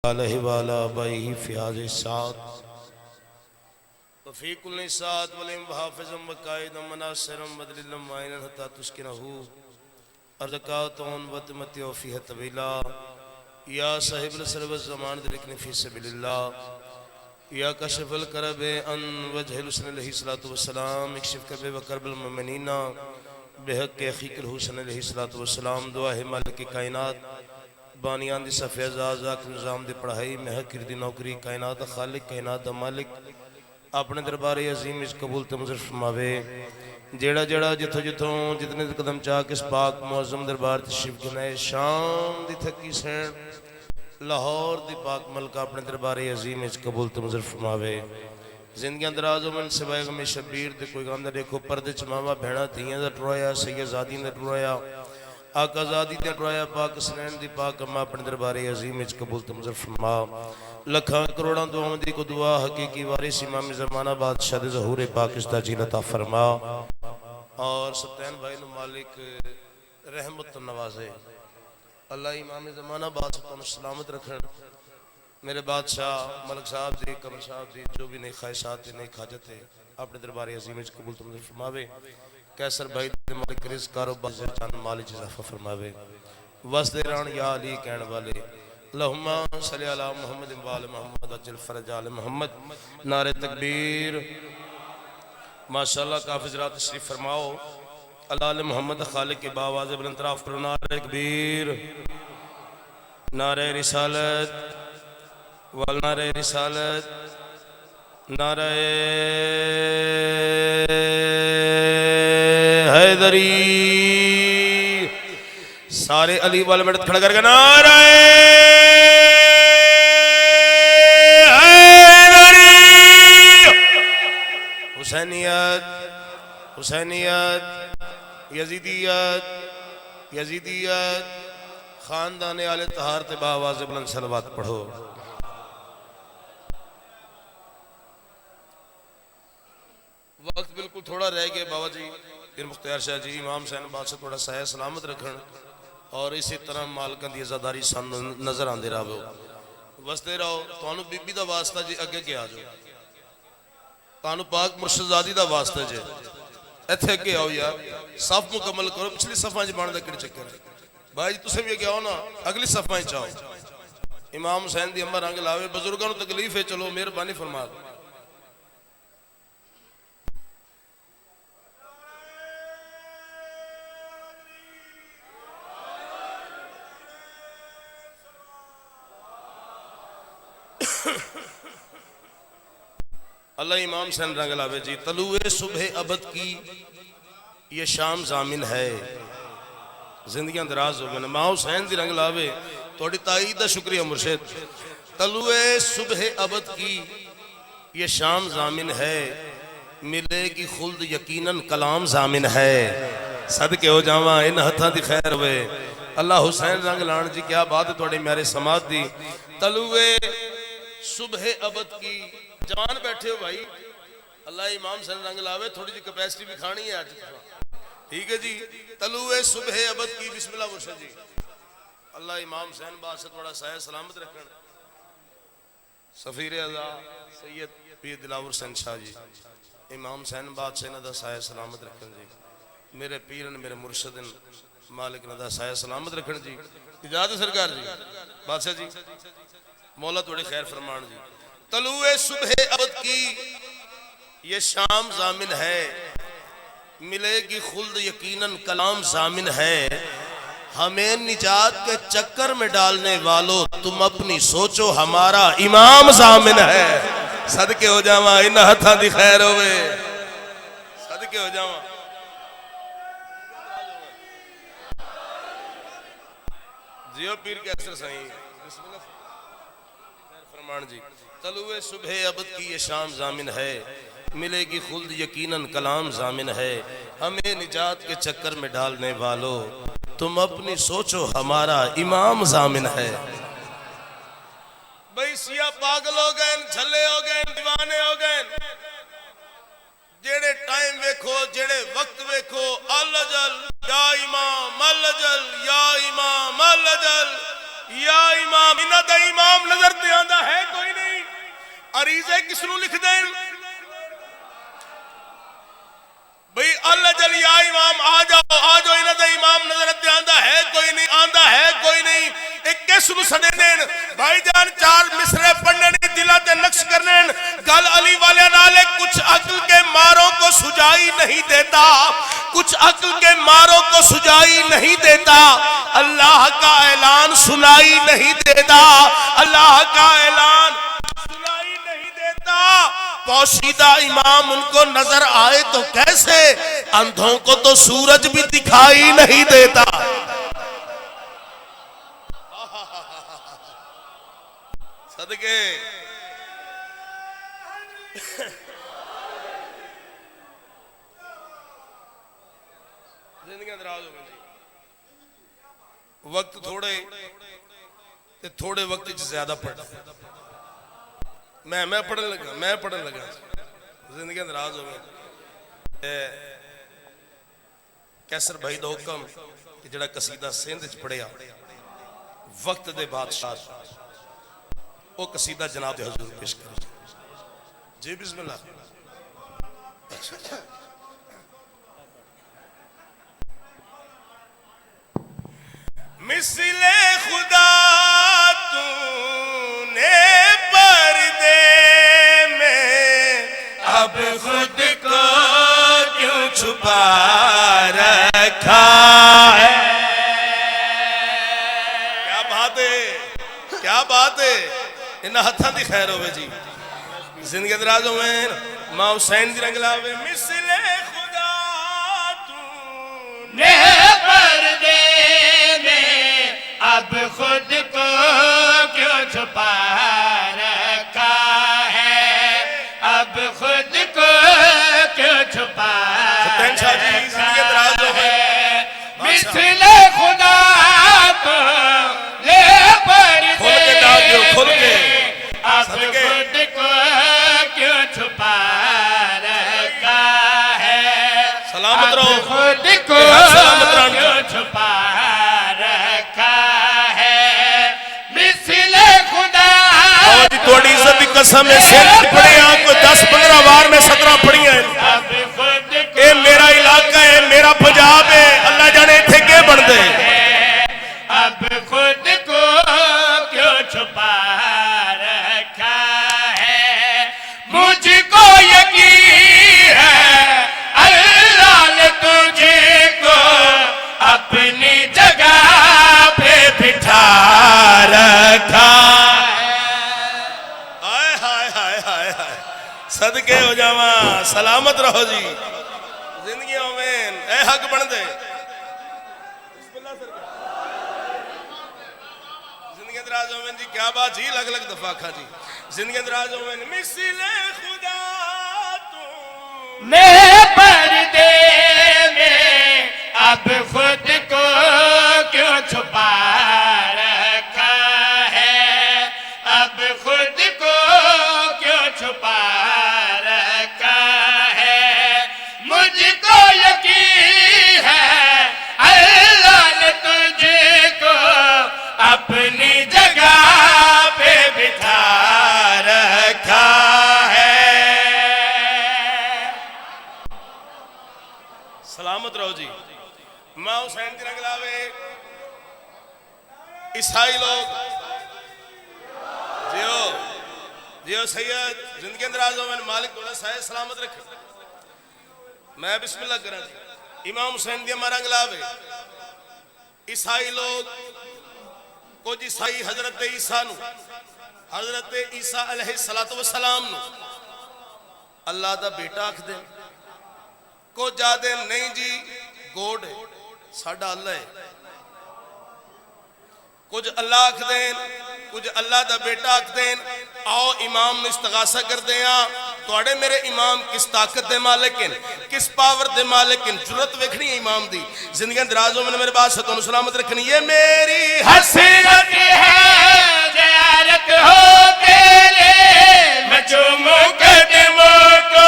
अलैहि वाला बैहि फ़ियाज़ साद वफ़ी कुल्लि साद वलिम हाफ़िज़म व कायदम मनासिरम मदलिल्लम वाइनन हत्ता तुस्किनहु अर्ज़कातुन व तमत्तिउ फ़ीहि तवीला या साहिबल सर्व ज़मान दिलकनि फ़ी सबिलिल्लाह या कशिफ़ल करबे अन वजहिल हुस्न अलैहिस्सलातु वस्सलाम इक्शिफ़ करबे व करबल मुमिनीना बिहक़्क़ि अख़ीक़िल हुस्न अलैहिस्सलातु वस्सलाम दुआ है मालिक कायनात बानियान दी सफ़ेज़ा निज़ाम दी पढ़ाई महकिर दी नौकरी कायनात खालिक कायनात मालिक अपने दरबारे अजीम इस कबूल तमज़र फरमावे। जेड़ा जेड़ा जिथों जिथों जितने कदम चाह के इस पाक मुअज़्ज़म दरबार तशरीफ़ गनाए शाम दी थकी सैन लाहौर दी पाक मलका अपने दरबारे अजीम इस कबूल तमज़र फरमावे। जिंदगियां दराज होवन सिवाय गमे शबीर दे कोई गम ना देखो पर्दे च मावा भैणा धीयां दा टुराया सैयदादी दा टुराया आकाज़ादी ते टुराया पाक सनैन दी पाक अम्मा अपने दरबारे अजीम इच कबूल तमज़र फरमा। लखां करोड़ां दुआओं दी को दुआ हकीकी वारिस इमाम ज़माना बादशाह दे ज़हूर पाक इस्ता जी अता फरमा और सत्तैन भाई नु मालिक रहमत नवाजे। अल्लाह इमाम ज़माना बादशाह को सलामत रखन। मेरे बादशाह मलक साहब जी कमर साहब जी जो भी नई ख्वाहिशात नई खाजत है अपने दरबारे अजीम इच कबूल तमज़र फरमावे। कैसर भाई दे मालिक रिज़्क़ कारोबार से जान माल च इज़ाफ़ा फरमावे। वसदे रान या अली कहने वाले अल्लाहुम्मा सल्लि अला मुहम्मद व आले मुहम्मद अज्जल फ़रज आले मुहम्मद। नारे तकबीर माशाअल्लाह काफ़ी ज़रा तशरीफ़ फरमाओ। अला आले मुहम्मद खालिक के बावाज़ बुलंद तराफ़ करो। नारे तकबीर नारे रिसालत वल नारे रिसालत नारे हैदरी सारे अली वाले मिनट खड़ा करके नारे हैदरी। हुसैनियत हुसैनियत यजीदियत यजीदियत खानदान आले तहार ते बावाज़ बुलंद सलवात पढ़ो। वक्त बिल्कुल थोड़ा रह गया बाबा जी फिर मुख्तियार शाह जी इमाम सैन बादशाह थोड़ा सह सलामत रखन और इसी तरह मालकां दी अज़ादारी सानू नजर आंदे रहो वसते रहो। तुहानू बीबी दा वास्ता जी अगे के आ जाओ तुहानू पाक मुर्शदादी दा वास्ता जे इत्थे अगे आओ यार सफ मुकम्मल करो। पिछली सफा च बन दा किहड़ा चक्कर है भाई जी तुसीं भी अगे आओ ना अगली सफा च आओ। इमाम हुसैन दी अम्मा रंग लावे बुजुर्गां नू तकलीफ है चलो मेहरबानी फरमा। अल्लाह इमाम सैन रंग लावे जी तलुए सुबह अबद की ये शाम जामिन है। जिंदगियां दराज हो गए मां हुसैन दी रंग लावे थोड़ी ताईद दा शुक्रिया मुर्शिद। तलुए सुबह अबद की ये शाम जामिन है मिलेगी खुल्द यकीनन कलाम जामिन है। सदके हो जावा इन हथां दी खैर होवे। अल्लाह हुसैन रंग लान जी क्या बात है थोड़ी मेरे समाज दी। तलुए सुबह अबद की जवान बैठे हो भाई अल्लाह इमाम सैन रंग लावे थोड़ी जी कैपेसिटी भी खानी है आज ठीक है जी। तलुए सुबह अबद की बिस्मिल्लाह मुर्शिद जी। अल्लाह इमाम सैन बादशाह थोड़ा सह सलामत रखन। सफीर अज़ा सैयद पीर दिलावर हुसैन शाह जी इमाम सैन बादशाह इन्हां दा सह सलामत रखन जी। मेरे पीरन मेरे मुर्शदन मालिक इन्हां दा सह सलामत रखन जी। इजाजत सरकार जी बादशाह जी मौला थोड़ी खैर फरमान जी। तलुए सुबह अबद की ये शाम जामिन है मिलेगी खुल्द यकीनन कलाम जामिन है। हमें निजात के चक्कर में डालने वालों तुम अपनी सोचो हमारा इमाम जामिन है। सदके हो जावा इन हथा दी खैर होवे सदके हो जावा। जियो पीर कैसर सही फरमान जी। तलुए सुबह अबद की ये शाम जामिन है मिलेगी खुल्द यकीनन कलाम जामिन है। हमें निजात के चक्कर में डालने वालों तुम अपनी सोचो हमारा इमाम जामिन है। भाई सिया पागल हो गए झल्ले हो गए दीवाने हो गए जेड़े टाइम वेखो जेड़े वक्त वेखो अल अजल या इमाम अल अजल या इमाम अल अजल या इमाम इन्हां दा इमाम नजर ते आंदा है कोई नहीं। अरीज़े किसनू लिख दें भाई अल्लाह जल या इमाम आ जाओ इन्हां दा इमाम नजर ते आंदा है कोई नहीं, आंदा है कोई नहीं। एक किसनू सदे देन भाईजान चार मिसरे पढ़ने नहीं दिला ते नक्श करने गल अली वाले नाले कुछ अक्ल के मारों को सुझाई नहीं देता, कुछ अक्ल के मारों को सुझाई नहीं देता। अल्लाह का ऐलान सुनाई नहीं देता, अल्लाह का ऐलान सुनाई नहीं देता। पोशीदा इमाम उनको नजर आए तो कैसे, अंधों को तो सूरज भी दिखाई नहीं देता। सदके जिंदगी दराज हो गई, वक्त थोड़े ते थोड़े वक्त ज्यादा पढ़ मैं पढ़न लगा जिंदगी नाराज हो गए। कैसर भाई दा हुक्म कि जड़ा कसीदा सिंध च पढ़िया वक्त दे बादशाह वो कसीदा जनाब दे हुजूर पेश करो जी। बिस्मिल्लाह। मिसले खुदा तूने पर्दे में अब खुद को क्यों छुपा रखा है। क्या बात है, क्या बात है। इन्हां हत्थां दी खैर होवे जी, जिंदगी दराज होवे, मां हुसैन दी रंग लावे। मिसले खुदा तूने पर्दे में अब खुद को क्यों छुपा रखा है, अब खुद को क्यों छुपा रखा है। मिसले खुदा को ले पर्दे खोल के अब खुद को क्यों छुपा रखा है, सलामत रहो, खुद को सलामत रहो, क्यों छुपा रखा है। मिसले खुदा और थोड़ी इज्जत की कसम है, सिर पड़े आपको 10-15 बार में 17 पढ़ियां हैं। अब खुद को ये मेरा इलाका है, मेरा पंजाब है, अल्लाह जाने इत्थे के बनदे। अब खुद को क्यों छुपा रखा है। मुझको यकीन है अल्लाह ने तुझको अपनी जगह पे बिठा रखा है। हाय हाय हाय हाय हाय, सदके हो जावा, सलामत रहो जी जिंदगी में ए हक बन दे। जिंदगी दराज होवे जी, क्या बात जी, अलग अलग दफा खा जी। जिंदगी दराज होवे। मिसले खुदा मैं पर्दे में अब खुद को क्यों छुपा रखा है, अब खुद को क्यों छुपा रखा है। मुझको यकीन है अल्लाह ने तुझको अपनी जगह पे बिठा रखा है। सलामत रहो जी। मां हुसैन दी रंग लावे। ईसाई लोग जियो जियो सैयद, जिंदगी दराज होवे, मालिक तोड़ा साए सलामत रखे। मैं बिस्मिल्लाह करा जी। इमाम हुसैन दी रंग लावे। ईसाई लोग कुछ ईसाई हजरत ईसा नु, हजरत ईसा अलैहिस्सलातु वस्सलाम नु अल्लाह दा बेटा आखदे, को जादे नहीं जी गोड साडा अल्लाह है। कुछ अल्लाह आख देन, कुछ अल्लाह दा बेटा आख देन। आओ इमाम इस्तगासा कर दे। तुहाडे मेरे इमाम किस ताकत दे मालिक हैं, किस पावर दे मालिक हैं। जुरत वेखनी है इमाम दी। जिंदगी दराजों में मेरे बात से तुहानू सलामत रखनी। ये मेरी हसरत है ज़ियारत हो तेरे, मैं चूमूं कदमों को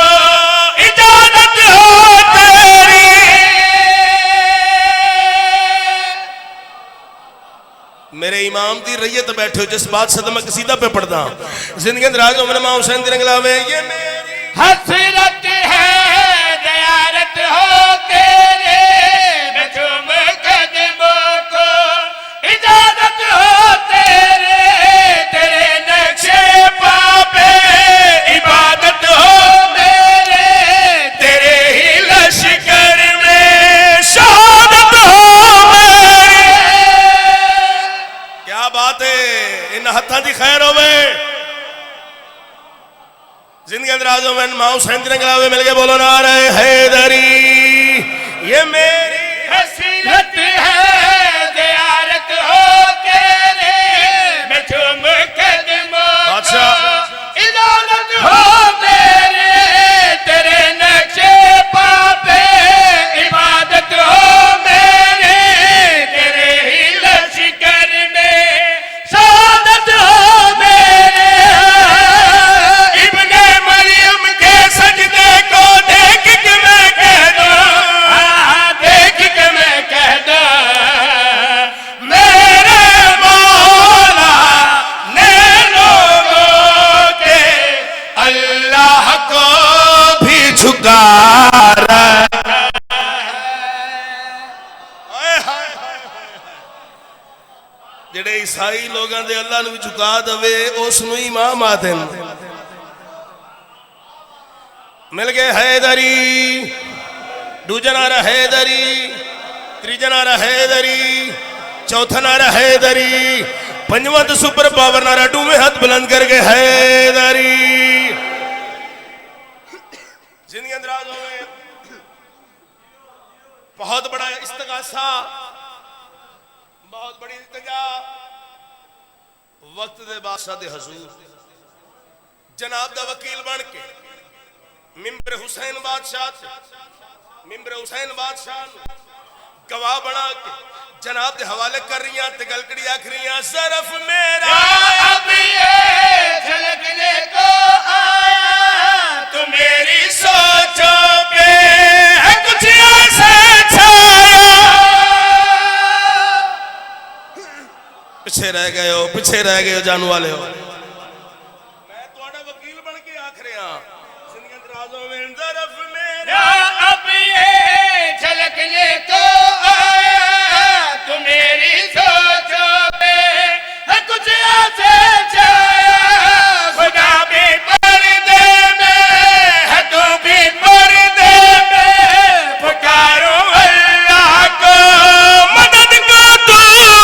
इजाजत हो तेरी। मेरे इमाम दी रहिए तो बैठे हो जिस बात से तो मैं कसीदा पे पढ़ता जिंदगी राजो मन मां हुसैन रंगलावे ये मेरी हसरत है ज़ियारत हो तेरे मैं चूम कदमों को इजाजत हो तेरे तेरे नक्शे पापे इबादत हो मेरे तेरे ही लश्कर में शहादत हो मेरी। क्या बात है इन हत्था दी खैर होवे जिंदगी राजो मन मां हुसैन रंगलावे मिल के बोलो नारे हैदरी ये मेरी हसरत है ज़ियारत हो तेरे मैं चूम कदमों को इजाजत हो मेरे तेरे नक्शे पापे इबादत हो मेरे तेरे ही लश्कर में शहादत हो मेरे। इब्ने मरियम के सजदे को देख के मैं कह दूं देख के मैं कह दूं मेरे मौला ने लोगों के अल्लाह को भी झुका जेड़े ईसाई लोगों दे अल्लाह नूं झुका दवे उस नूं इमाम आदन मिल गए हैदरी दूजा नारा हैदरी तीजा नारा हैदरी चौथा नारा हैदरी पंजवां तो सुपर पावर नारा डूमे हाथ बुलंद करके हैदरी जिंदगी अंदराज होवे बहुत बड़ा इस्तगासा बहुत बड़ी इल्तिजा वक्त दे बादशाह दे हुजूर जनाब दा वकील बन के मिंबर हुसैन बादशाह गवाह बना के जनाब दे हवाले कर रही ते गलकड़ी आख रही सरफ मेरा अब ये झलकने को आया तो मेरी सोचों पे है कुछ ऐसा छाया। पीछे रह गए हो जानू वाले हो मैं तुम्हारा वकील बन के आख रहा जिंदगी अंदराजों में सरफ मेरा अब ये झलकने को आया तो मेरी सोचों पे है कुछ ऐसे छाया। खुदा भी पर्दे में है तू भी पर्दे में पुकारो अल्लाह को मदद को तू आया।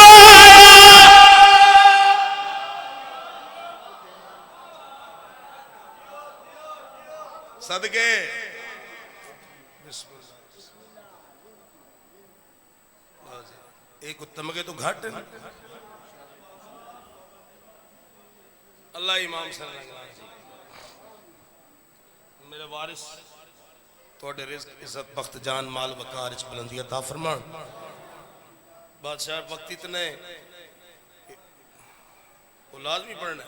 सदके एक उत्तम के तो घट अल्लाह इमाम मेरे वारिस थोड़े रिज़्क इज्जत बख्त जान माल वकार इच बुलंदी अता फरमान बादशाह वक्त इतने वो लाजमी पढ़ना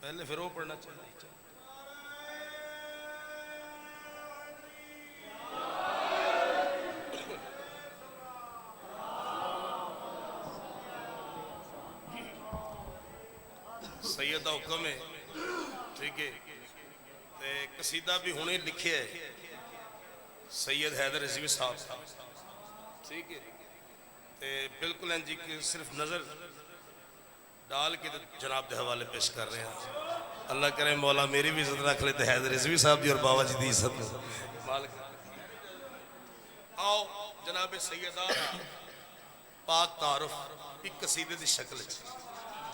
पहले फिर वो पढ़ना चाहिए सैयद का हुक्म है ठीक है ते कसीदा भी हुने लिखे है सैयद हैदर रिजवी साहब ठीक है ते बिल्कुल जी कि सिर्फ नजर डाल के जनाब के हवाले पेश कर रहे हैं अल्लाह करे मौला मेरी भी इज्जत रख ले हैदर रिजवी साहब की और बाबा जी की इज्जत आओ जनाब सैयदा पाक तारुफ एक कसीदे की शक्ल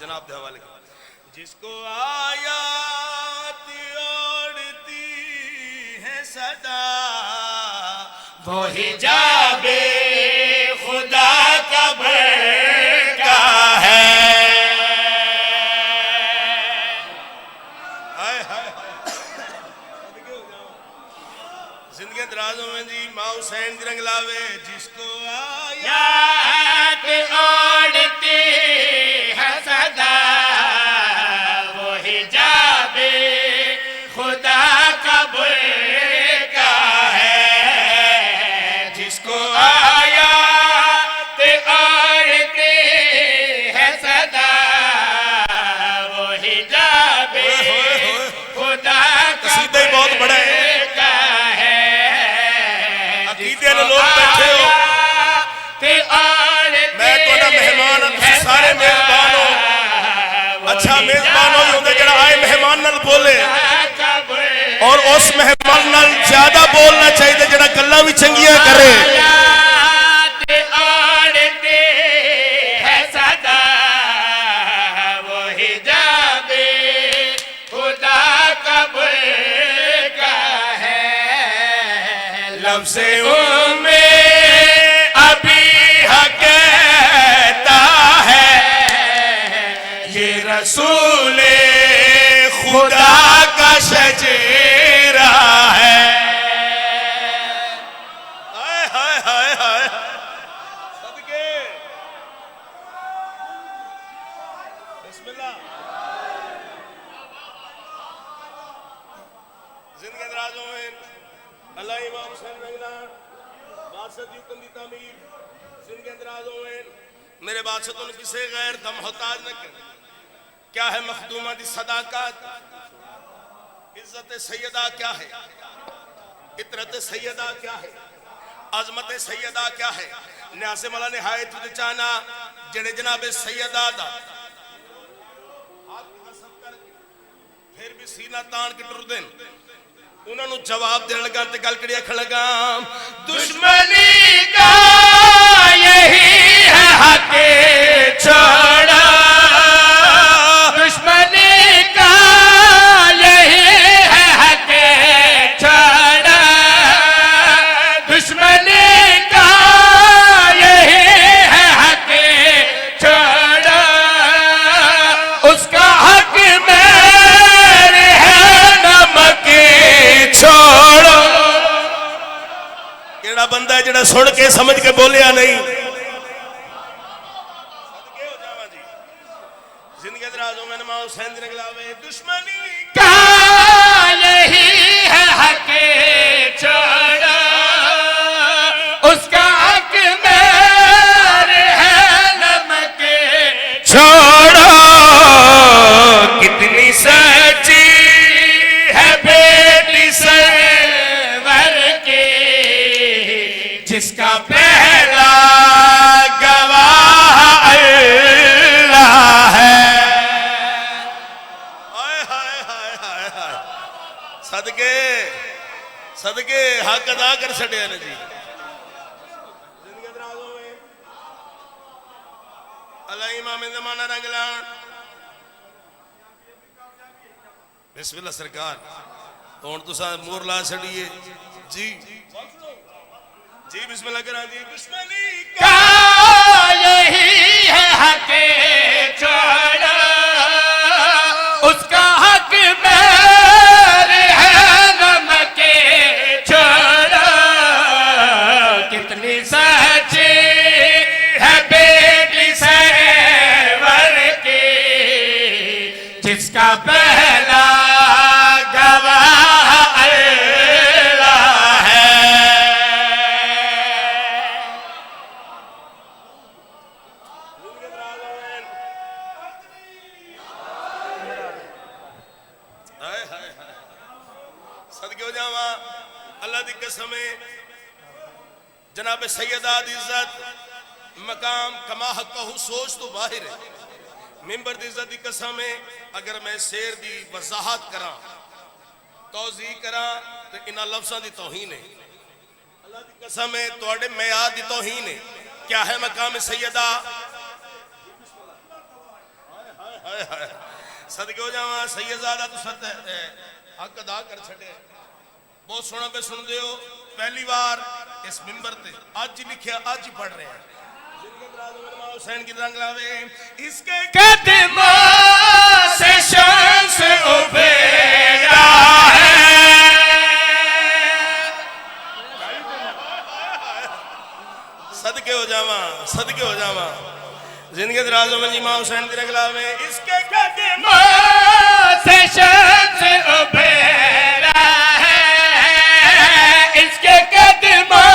जनाब के हवाले जिसको आयात ओढ़ती है सदा वो हिजाबे खुदा का भड़का है। जिंदगी दराजों में जी माँ हुसैन की रंग लावे जिसको आयात ओढ़ती है सदा वो हिजाबे खुदा का भड़का है। जिसको आया और उस मेहमान नाल ज्यादा बोलना चाहिए जेड़ा गल्लां भी चंगियां करे। से में अभी कहता है ये रसूल खुदा का शजेरा है। हाय हाय हाय हाय सदके बिस्मिल्लाह। जिंदगी दराजों में अल्लाह इमाम हुसैन रंगला बादशाह यूं कंदी तामीर जिंदगी दराजों में मेरे बादशाह तो किसे गैर दम मोहताज न कर। क्या है मखदूमा दी सदाकत, इज्जत सैयदा क्या है, इतरत सैयदा क्या है, अजमत सैयदा क्या है। न्यासे मला निहायत चाना जड़े जनाबे सैयदा दा फिर भी सीना तान के टुर देन उन्होंने जवाब देने लगा ते गल कड़ी आखण लगा दुश्मनी का यही है हक छोड़ा, दुश्मनी का यही है हक छोड़ा, दुश्मनी का यही है हक छोड़ा, उसका हक मेरे है नमक छोड़ो। केड़ा बंदा है जेड़ा सुन के समझ के बोलिया नहीं। जिंदगी दराजों में नमाज हुसैन दी रंगलावे दुश्मनी का यही है हक छोड़ो, उसका हक मेरे है नमक छोड़ो। कितनी सच्ची है बेटी सरवर की जिसका पहला गवाह अल्लाह है। हाय हाय हाय हाय हाय सदके सदके हक अदा कर छड़िया ने जी। जिंदगी दराजों में अल्लाह इमाम ज़माना रंगला बिस्मिल्लाह सरकार हुण तुसा मोर ला छड़िए जी जी बिस्मिल्लाह करा जी। दुश्मनी का यही है हक छोड़ा, उसका हक मेरे है नमक छोड़ा। कितनी सच्ची है बेटी सरवर की जिसका पहला गवाह अल्लाह है। हाय हाय हाय सदके हो जावा अल्लाह दी कसम है जनाब सैयदा दी इज्जत मकाम कमा कहू सोच तो बाहर है। मिंबर दी इज्जत दी कसम है अगर मैं शेर दी वजाहत करा तौज़ीह करा तो इन्हां लफ्ज़ां दी तौहीन है। अल्लाह दी कसम है तुहाडे मियाद दी तौहीन है। क्या है मकाम सैयदा सदके हो जावा सैयदादा तो सत हक अदा कर छड़े। बहुत सोना पे सुन दे हो पहली बार इस मिंबर ते आज ही लिखिया आज ही पढ़ रहे हैं। हुसैन की रंग लावे इसके कदमों से शम्स उभरा है। सदके हो जावा सदके हो जावा जिंदगी दराजों में इमाम हुसैन की रंग लावे इसके कदमों से शम्स उभरा है, इसके कदमों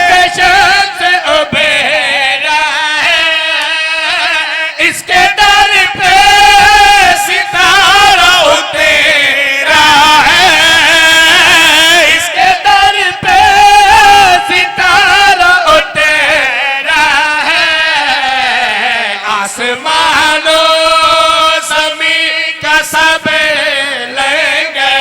से शम्स उभरा है, इसके दर पे सितारा उतेरा है, इसके दर पे सितारा उतेरा है। आसमानों ज़मीं का सब लेंगे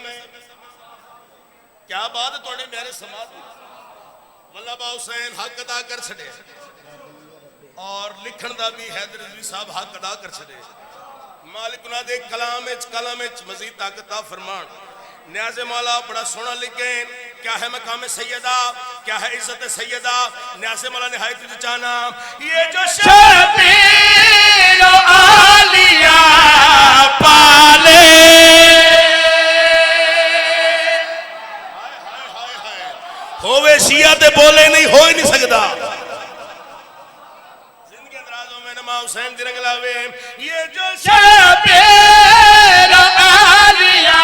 समय क्या बात थोड़े मेरे समाज वल्लभ हुसैन हक अदा कर छड़े और लिखण दा भी हैदर रिजवी साहब हक अदा कर छड़े मालिक उन्हां दे कलाम विच मजीद ताकत दा फरमान न्याज़े मौला बड़ा सोना लिखे क्या है मकाम सैयदा क्या है इज्जत सैयदा न्याज़े मौला निहायत जाना ये जो शबीर आलिया पाले होवे शिया ते बोले नहीं हो ही नहीं सकता जिंदगी दराजों में नमा हुसैन दी रंग लावे ये जो शबीर आलिया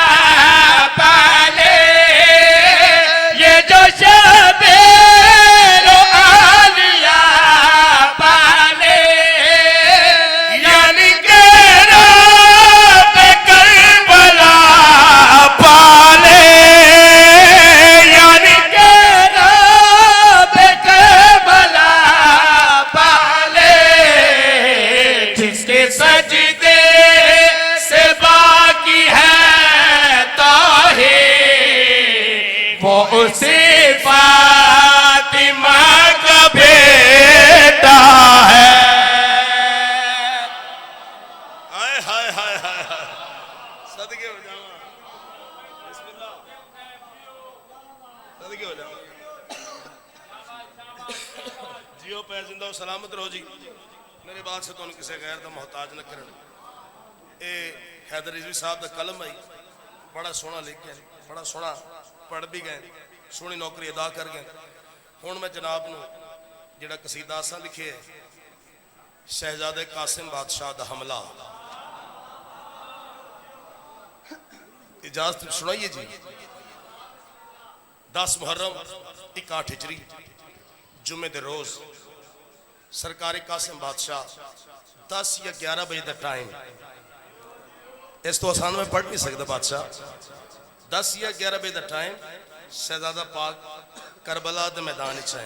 पाले ये जो शबीर आलिया पाले यानी के रब करबला पाले यानी के रब करबला पाले जिसके सजदे से बाकी है ताहीर वो उसे फातिमा का बेटा है। हाय हाय हाय हाय हाय सदके हो जावा बिस्मिल्लाह सदके हो जावा जियो पे जिंदा हो सलामत रहो जी मेरे बात से तो किसी गैर का मोहताज न करन ए हैदर रिजवी साहब का कलम आई बड़ा सोहना लिखिया बड़ा सोहना पढ़ भी गए सोहनी नौकरी अदा कर गए हुण मैं जनाब नूं जिहड़ा कसीदा असां लिखे है शहजादे कासिम बादशाह दा हमला इजाजत सुनाइए जी 10 मुहर्रम 61 हिजरी जुम्मे दे रोज सरकारी कासिम बादशाह 10 या 11 बजे का टाइम इस तो आसान में पढ़ नहीं सकता बादशाह 10 या 11 बजे का टाइम शहजादा पाक करबला के मैदान है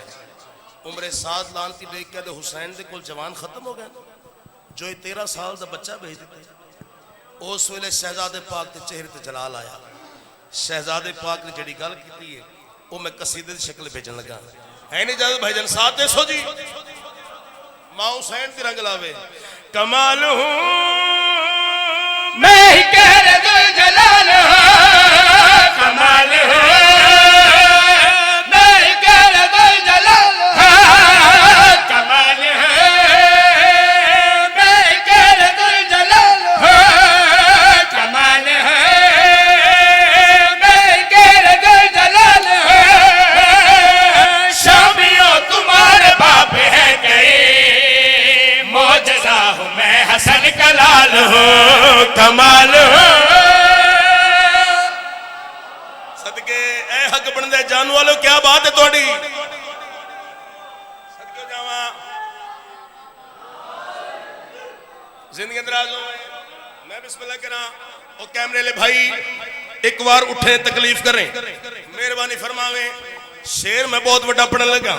उम्र साद लानती देख के हुसैन के कोल जवान खत्म हो गए जो 13 साल का बच्चा भेज दिते उस वेले शहजादे पाक के चेहरे ते जलाल आया शहजादे पाक ने जी गल की है वो मैं कसीदे की शक्ल भेजन लगा है नहीं जब भाईजान साथ दसो जी मां हुसैन दी रंग लावे कमाल हूं मैं ही कह रहा जलाल कमाल मैं ही कह रहा जलाल कमाल मैं ही कह रहा जलाल कमाल मैं ही कह रहा जलाल शामियों तुम्हारे बाप है गए मौजज़ा हूँ मैं हसन कलाल हूँ कमाल सदके ए हक बनदे जान वालों क्या बात है थोड़ी सदके जावा जिंदगी दराज हो मैं बिस्मिल्लाह करा और कैमरे ले भाई एक बार उठे तकलीफ करें मेहरबानी फरमावे शेर मैं बहुत बड़ा पढ़न लगा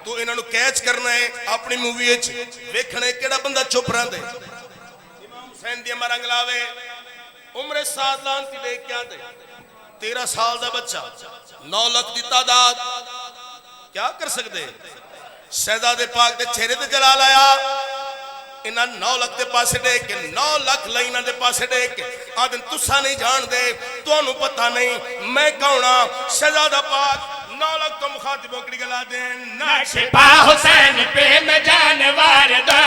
तू इन्हां नु कैच करना है अपनी मूवी विच वेखणे केड़ा बंदा चुप रहंदे इमाम हुसैन दी रंग लावे उम्र साद लानती देख के आंदे 13 साल का बच्चा 9 लाख की तादाद क्या कर सकते शहजादे पाक के चेहरे ते जलाल आया इन्हां 9 लाख के पासे देख के 9 लाख लाइना के पासे देख के आदन तुसा नहीं जानते तुहानू पता नहीं मैं कौन हां शहजादा पाक 9 लाख तो मुखातिबों की गला दे नक्शा हुसैन पे मैं जानवर दो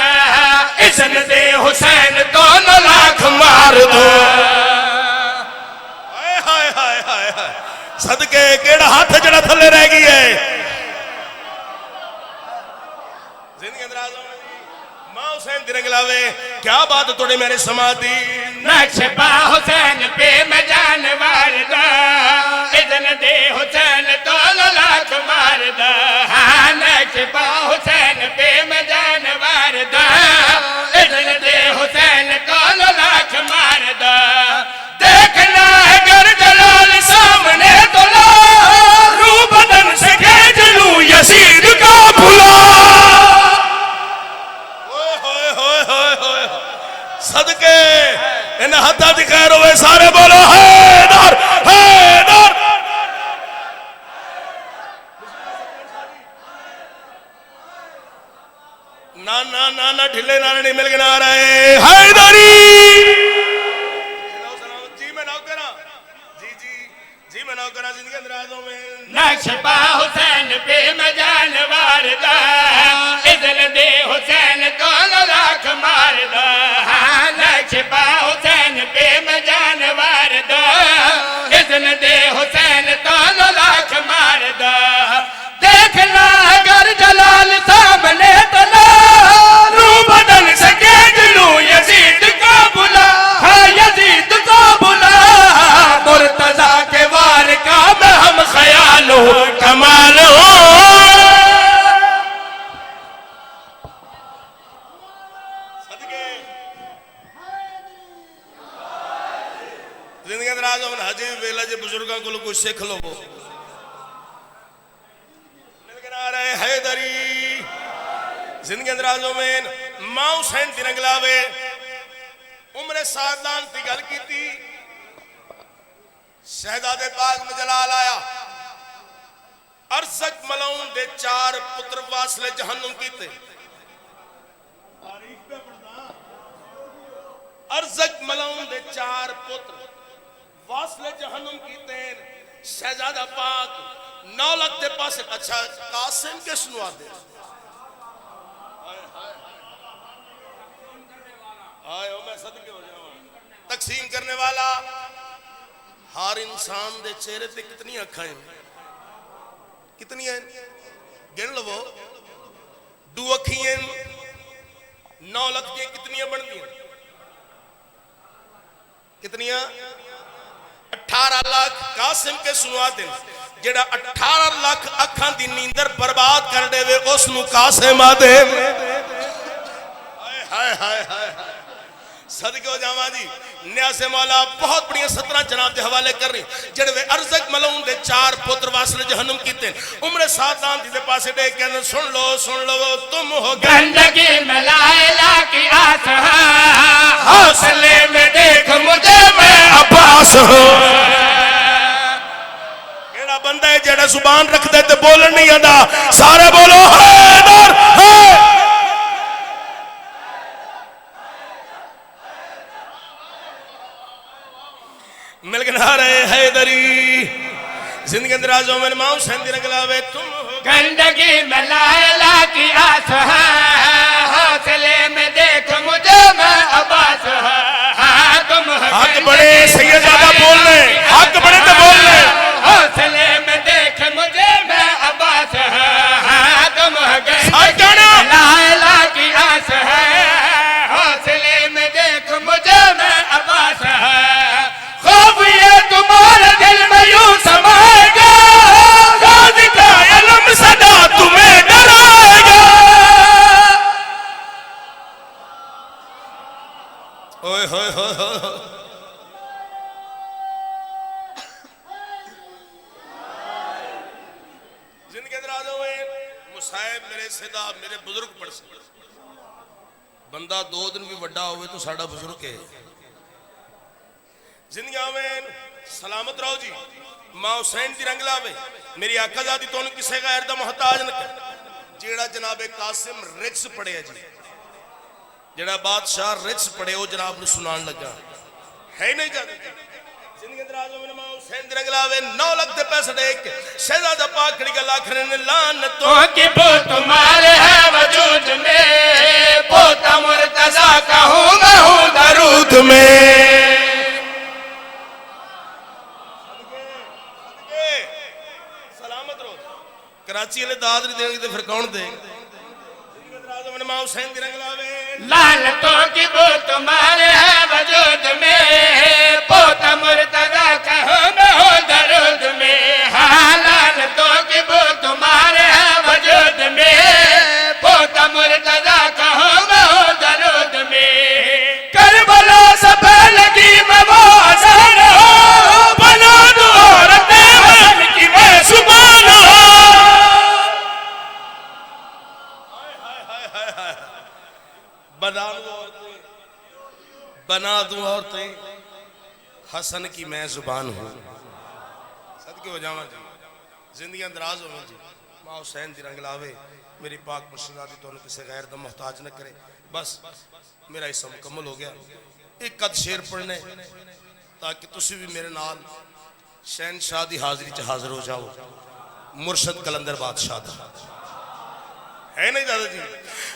इज़्न दे हुसैन 2 लाख मार दो हाय हाय हाय हाय हाय सदके केड़ा हाथ जड़ा थले रह गई है जिंदगी दराज मां हुसैन दी रंग लावे क्या बात तोड़े मेरे समाधि नक्शा हुसैन पे मैं जानवर दो इज़्न दे हुसैन 2 लाख मार दो हाँ नक्शा हुसैन पे मैं जानवर दो इज़्न दे हुसैन 2 लाख मार दो देखना है गर जलाल सामने तो ला रू बदन से खींच लूं यजीद का भुला सदके इन हथा दी खैर होवे सारे बोलो है ना ढिले नारे नहीं मिल के ना रहे हैदरी जी मैं नौकरा जी जी जी मैं नौकरा जिंदगी अंदराजों में नक्शबा हुसैन पे मैं जानवर दा इज़न दे हुसैन को लाख मार दा नक्शबा हुसैन पे मैं जानवर दा इज़न दे हुसैन को लाख मार दा देखना अगर जलाल सामने तला रू बदल सके दिलू यजीद को बुला हाँ यजीद को बुला मुर्तजा के वार का हम ख्याल हो कमाल हो जिंदगी अंदराजों में हजे वेला जे बुजुर्गों को कुछ सीख लो रहे हैदरी जिंदगी अंदराजों में मां हुसैन तिरंगलावे उम्र सादान की गल की थी शहजादे पाक में जलाल आया अरसक मलाउन दे 4 पुत्र वासले जहन्नुम कीते अरसक मलाउन दे 4 पुत्र वासले जहन्नुम कीते शहजादा पाक 9 लाख के पास अच्छा कासिम के सुनवा दे आयो मैं सदके हो जाऊं तकसीम करने वाला हर इंसान दे चेहरे पे कितनी अखां हैं कितनी हैं गिन लवो 2 अखियां 9 लाख की कितनी बनती कितनियां 18 लाख कासिम के सुनवा दे जेड़ा 18 लाख अखां दी नींदर बर्बाद कर देवे उस नु कासिम आदे हाय हाय हाय हाय सदके हो जावा जी न्यासे मौला बहुत बढ़िया 17 जनाब दे हवाले कर रही जेड़े अरज़क मलऊन दे 4 पुत्र वासले जहन्नुम कीते उम्र सादान दे पासे दे के सुन लो तुम हो गंदगी में लायला की आस हौसले में देख मुझे मैं अब्बास हूं केड़ा बंदा है जेड़ा जुबान रख दे ते बोलन नहीं आंदा सारे बोलो हैदर है मिल के ना रहे हैदरी जिंदगी अंदराजों में मां हुसैन तिरंगलावे तुम हो गंदगी में लायला की आस हौसले में देख मुझे मैं अब्बास तुम हक बड़े सैयदजादा बोल रहे हक बड़े तो बोल रहे हौसले में देख मुझे मैं अब्बास तुम लायला की आस है हौसले में देख मुझे मैं अब्बास खौफ ये तुम्हारे दिल में यूं समाएगा गाज़ का इल्म सदा तुम्हें डराएगा ओए होए होए जिनके अंदराजों में मुसाहिब मेरे सिदा मेरे बुजुर्ग पढ़ सकते बंदा 2 दिन भी बड़ा होवे तो साडा बुजुर्ग है जिंदगी में सलामत रहो जी मां हुसैन तिरंगलावे मेरी आकाजादी तो किसी गैर दा मोहताज न कर जेड़ा जनाबे कासिम रिक्स पढ़िया जी जेड़ा बादशाह रिक्स पढ़े वो जनाब ने सुनान लगा है नहीं जाते जिंदगी अंदराजों में मां हुसैन तिरंगलावे 9 लाख दे पैसे दे के शहजादा पाक खड़ी गल आखरे ने लानतों की वो तुम्हारे है वजूद में पोता मुर्तजा का हूं मैं हूं दरूद में कराची वाले दाद नहीं देंगे तो फिर कौन दे मां हुसैन तिरंगलावे लानतों की वो तुम्हारे है वजूद में पोता मुर्तजा का हूं मैं हूं दरूद में हाँ लानतों की वो तुम्हारे है वजूद में पोता मुर्तजा का हूं मैं हूं दरूद में करबला से पहले की मैं वो अज़हर हूं बना दो औरतें हसन की मैं सुभान हूं बना दूं औरतें हसन की मैं जुबान हूं सदके हो जावा जी जिंदगी अंदराज हो जी मां हुसैन दी रंग लावे, मेरी पाक मुर्शिदा दी तुहानू किसी गैर दा मोहताज न करे। बस मेरा हिस्सा मुकम्मल हो गया। एक अद शेर पढ़ने ताकि तुसी भी मेरे नाल शहनशाह दी हाजरी च हाजिर हो जाओ। मुर्शद कलंदर बादशाह दा है नहीं दादा जी।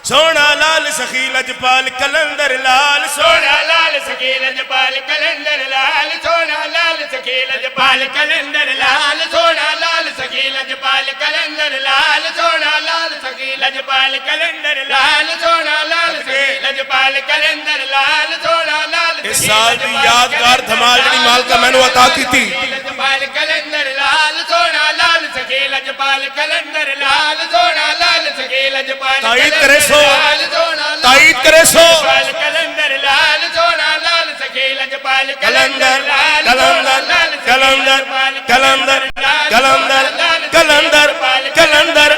सोना लाल सखी लजपाल कलंदर लाल, सोना लाल सखी लजपाल कलंदर लाल, सोना लाल सखी लजपाल कलंदर लाल, सोना लाल सखी लजपाल कलंदर लाल, सोना लाल सखी लजपाल कलंदर लाल, सोना लाल सखी लजपाल कलंदर लाल, सोना लाल इस साल दी यादगार धमाल जड़ी मालका मैनू अता की थी। लजपाल कलंदर लाल, सोना लाल सखी लजपाल कलंदर लाल, सोना लाल सखी लजपाल ताईद करे सो, ताईद करे सो। कलंदर लाल, सोना लाल सखी लजपाल कलंदर कलंदर कलंदर कलंदर कलंदर कलंदर कलंदर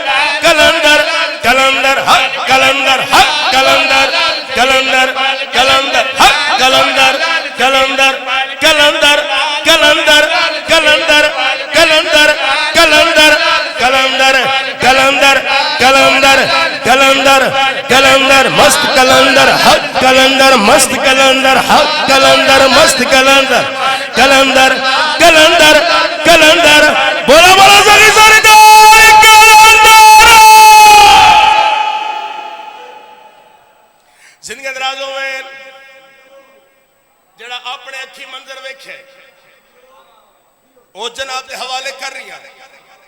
कलंदर कलंदर हक कलंदर हक कलंदर कलंदर कलंदर हक कलंदर कलंदर कलंदर कलंदर कलंदर कलंदर कलंदर कलंदर कलंदर कलंदर कलंदर कलंदर मस्त कलंदर हक कलंदर मस्त कलंदर हक कलंदर मस्त कलंदर कलंदर कलंदर कलंदर बोला बोला सभी सरदार कलंदर। जिंदगी दराजों में जड़ा अपने अखी मंजर वेखे वो जनाब के हवाले कर रही है।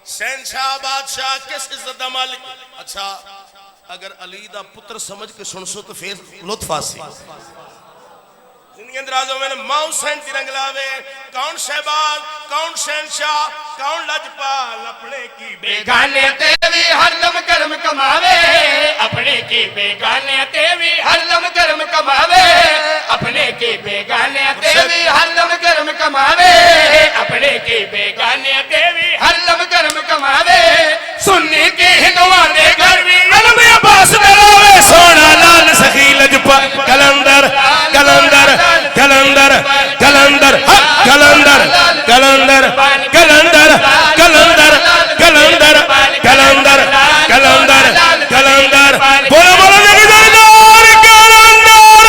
शहनशाह बादशाह किस इज्जत दा मालिक। अच्छा अगर अली दा पुत्र समझ के सुन सो तो फिर लुत्फ आसी। जिंदगी दराजों में मां हुसैन दी रंग लावे, कौन शहबाज कौन शहनशाह कौन लजपाल, अपने की बेगाने ते भी हरदम कर्म कमावे, अपने की बेगाने ते भी हरदम कर्म कमावे, अपने की बेगाने ते भी हरदम कर्म कमावे, अपने की बेगाने ते भी हरदम कर्म कमावे, सुन्नी की हिंदुओं दे घर भी अलमे अब्बास मिलावे। सोना लाल सखी लजपाल कलंदर कलंदर कलंदर कलंदर हक कलंदर कलंदर कलंदर कलंदर कलंदर कलंदर कलंदर कलंदर बोलो बोलो जगी सरदार कलंदर।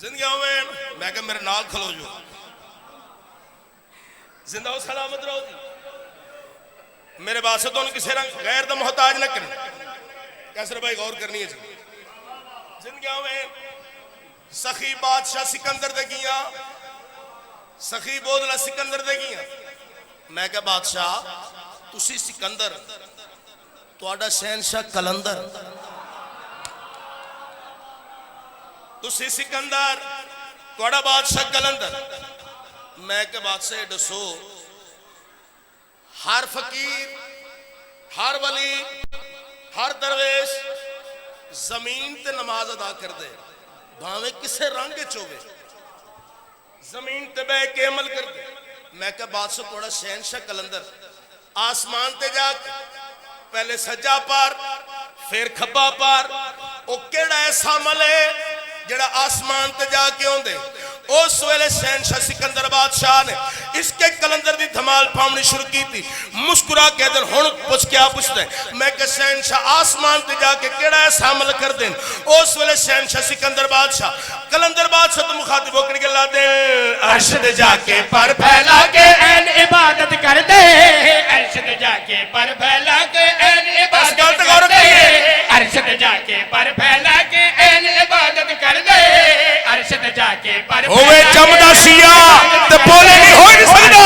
जिंदगियों में मैं कह मेरे नाल खलो जो जिंदा हो सलामत रहो जी। मेरे बात से तो किसी रंग गैर दा मोहताज न करें। कैसर भाई गौर करनी है जी। जिंदगियों में सखी बादशाह सिकंदर दे गिया, सखी बोदला सिकंदर दे गिया। मैं क्या बादशाह तुसी सिकंदर तुहाडा शहनशाह कलंदर, तुसी सिकंदर तुहाडा बादशाह कलंदर। मैं क्या बादशाह दसो हर फकीर हर वली हर दरवेश जमीन ते नमाज अदा कर दे भावे किसे रंग चोवे, जमीन ते बह के अमल कर दे। मैं क्या बादशाह थोड़ा शहनशाह कलंदर आसमान ते जाके पहले सज्जा पार फिर खब्बा पार ओ केड़ा ऐसा अमल है जेड़ा आसमान ते जाके आंदे। उस वेले शहनशाह सिकंदर बादशाह ने इसके कलंदर दी धमाल पावनी शुरू की थी। मुस्कुरा के दिन हुण पुछ के आ पुछदे मैं कि शहनशाह आसमान ते जाके केड़ा ऐसा अमल कर देन। उस वेले शहनशाह सिकंदर बादशाह कलंदर बादशाह तो मुखातिब होकर के ला दे अर्श ते जाके पर फैला के ऐन इबादत कर दे, अर्श ते जाके पर फैला के ऐन इबादत कर दे, अर्श ते जाके पर फैला के ऐन इबादत कर दे, अर्श ते जाके पर होवे जमदा शिया ते बोले नहीं हो नहीं सकदा।